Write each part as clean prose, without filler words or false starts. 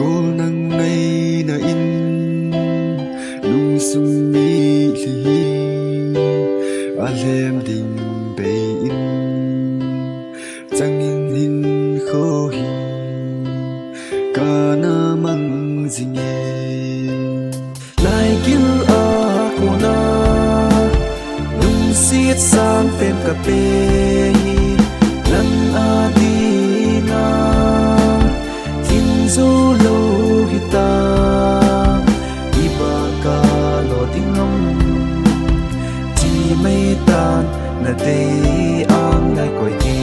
gol nang nay na in lung sum mi li alem ding bay in chang in hin kho hi kana mang jing lai kil a kona lung siết sang pem ka pe lan a di na tin zo lo hita iba ka lo ding ngom chi mai tan na te ang nai koi ki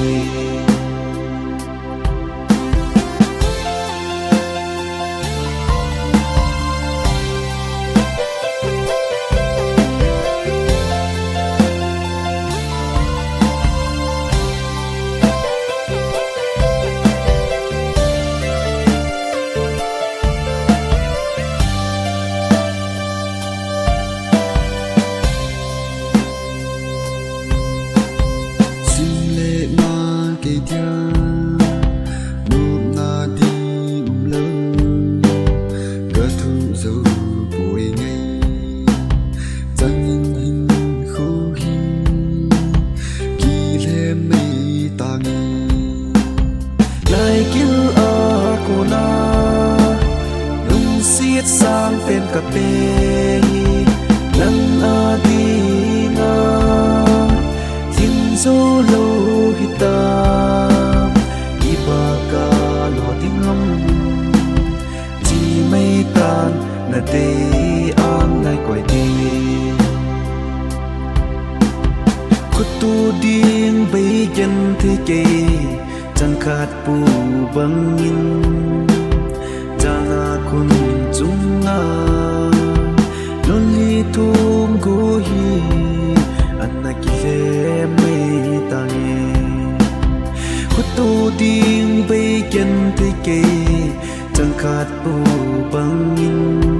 sang phem cà phê nắng a đi na thiên dô lô hita iba ka lo ting ngom chi mai tan na te ang nai koi ti kutu ding bay gen thi ke chẳng khát pu bangin jana kun Zunga lonely tum go hi anna kile mai tangi kutu ding bay ken te ke chẳng khát pu bangin